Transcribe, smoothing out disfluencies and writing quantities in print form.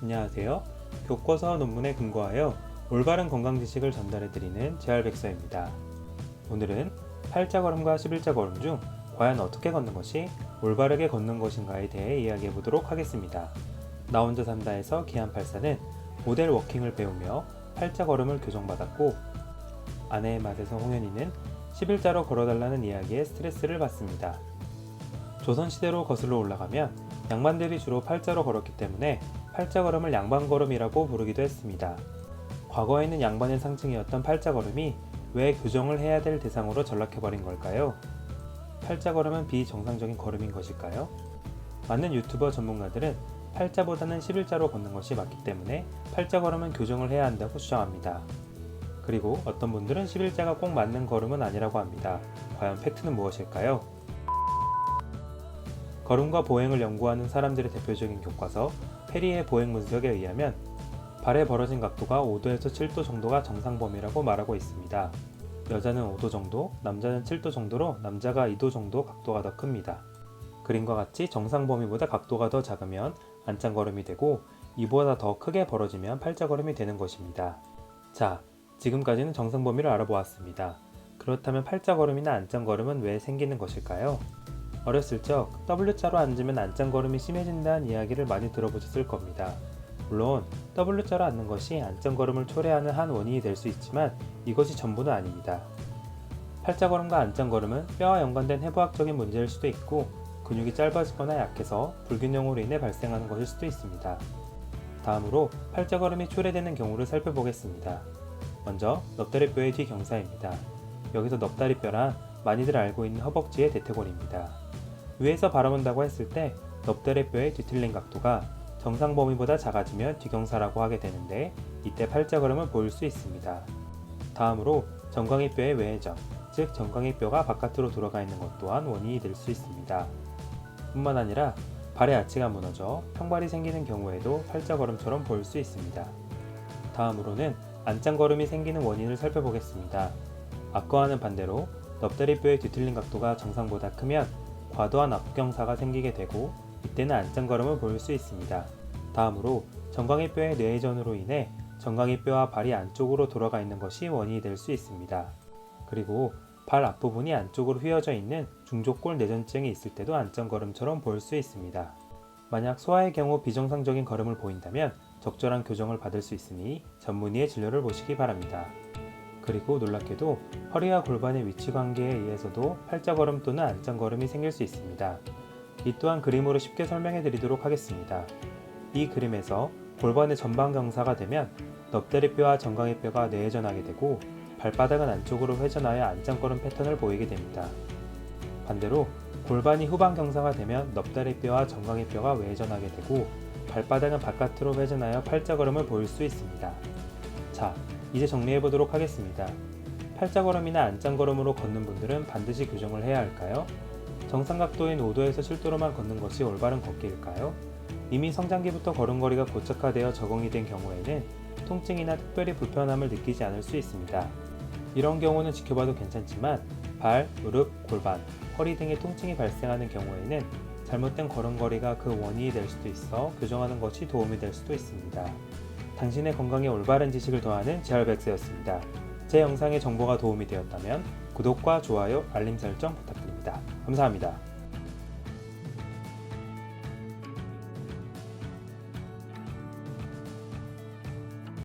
안녕하세요. 교과서 논문에 근거하여 올바른 건강 지식을 전달해드리는 재활백서입니다. 오늘은 팔자걸음과 11자걸음 중 과연 어떻게 걷는 것이 올바르게 걷는 것인가에 대해 이야기해 보도록 하겠습니다. 나 혼자 산다에서 기안84는 모델 워킹을 배우며 팔자걸음을 교정받았고, 아내의 맛에서 홍현이는 11자로 걸어달라는 이야기에 스트레스를 받습니다. 조선시대로 거슬러 올라가면 양반들이 주로 팔자로 걸었기 때문에 팔자걸음을 양반걸음이라고 부르기도 했습니다. 과거에는 양반의 상징이었던 팔자걸음이 왜 교정을 해야 될 대상으로 전락해버린 걸까요? 팔자걸음은 비정상적인 걸음인 것일까요? 많은 유튜버 전문가들은 팔자보다는 11자로 걷는 것이 맞기 때문에 팔자걸음은 교정을 해야 한다고 주장합니다. 그리고 어떤 분들은 11자가 꼭 맞는 걸음은 아니라고 합니다. 과연 팩트는 무엇일까요? 걸음과 보행을 연구하는 사람들의 대표적인 교과서 페리의 보행 문석에 의하면 발의 벌어진 각도가 5도에서 7도 정도가 정상 범위라고 말하고 있습니다. 여자는 5도 정도, 남자는 7도 정도로 남자가 2도 정도 각도가 더 큽니다. 그림과 같이 정상 범위보다 각도가 더 작으면 안짱걸음이 되고, 이보다 더 크게 벌어지면 팔자걸음이 되는 것입니다. 자, 지금까지는 정상 범위를 알아보았습니다. 그렇다면 팔자걸음이나 안짱걸음은 왜 생기는 것일까요? 어렸을 적 W자로 앉으면 안짱걸음이 심해진다는 이야기를 많이 들어보셨을 겁니다. 물론 W자로 앉는 것이 안짱걸음을 초래하는 한 원인이 될 수 있지만 이것이 전부는 아닙니다. 팔자걸음과 안짱걸음은 뼈와 연관된 해부학적인 문제일 수도 있고, 근육이 짧아지거나 약해서 불균형으로 인해 발생하는 것일 수도 있습니다. 다음으로 팔자걸음이 초래되는 경우를 살펴보겠습니다. 먼저 넙다리뼈의 뒤경사입니다. 여기서 넙다리뼈란 많이들 알고 있는 허벅지의 대퇴골입니다. 위에서 바라본다고 했을 때 넙다리뼈의 뒤틀린 각도가 정상 범위보다 작아지면 뒤경사라고 하게 되는데, 이때 팔자걸음을 보일 수 있습니다. 다음으로 정강이뼈의 외회전, 즉 정강이뼈가 바깥으로 돌아가 있는 것 또한 원인이 될 수 있습니다. 뿐만 아니라 발의 아치가 무너져 평발이 생기는 경우에도 팔자걸음처럼 보일 수 있습니다. 다음으로는 안짱걸음이 생기는 원인을 살펴보겠습니다. 앞과와는 반대로 넙다리뼈의 뒤틀린 각도가 정상보다 크면 과도한 앞경사가 생기게 되고, 이때는 안짱걸음을 보일 수 있습니다. 다음으로 정강이뼈의 뇌회전으로 인해 정강이뼈와 발이 안쪽으로 돌아가 있는 것이 원인이 될 수 있습니다. 그리고 발 앞부분이 안쪽으로 휘어져 있는 중족골 내전증이 있을 때도 안짱걸음처럼 보일 수 있습니다. 만약 소아의 경우 비정상적인 걸음을 보인다면 적절한 교정을 받을 수 있으니 전문의의 진료를 보시기 바랍니다. 그리고 놀랍게도 허리와 골반의 위치 관계에 의해서도 팔자걸음 또는 안짱걸음이 생길 수 있습니다. 이 또한 그림으로 쉽게 설명해 드리도록 하겠습니다. 이 그림에서 골반의 전방 경사가 되면 넙다리뼈와 정강이뼈가 뇌회전하게 되고, 발바닥은 안쪽으로 회전하여 안짱걸음 패턴을 보이게 됩니다. 반대로 골반이 후방 경사가 되면 넙다리뼈와 정강이뼈가 외회전하게 되고, 발바닥은 바깥으로 회전하여 팔자걸음을 보일 수 있습니다. 자, 이제 정리해 보도록 하겠습니다. 팔자걸음이나 안짱걸음으로 걷는 분들은 반드시 교정을 해야 할까요? 정상각도인 5도에서 7도로만 걷는 것이 올바른 걷기일까요? 이미 성장기부터 걸음걸이가 고착화되어 적응이 된 경우에는 통증이나 특별히 불편함을 느끼지 않을 수 있습니다. 이런 경우는 지켜봐도 괜찮지만 발, 무릎, 골반, 허리 등의 통증이 발생하는 경우에는 잘못된 걸음걸이가 그 원인이 될 수도 있어 교정하는 것이 도움이 될 수도 있습니다. 당신의 건강에 올바른 지식을 더하는 재활백서였습니다. 제 영상의 정보가 도움이 되었다면 구독과 좋아요, 알림 설정 부탁드립니다. 감사합니다.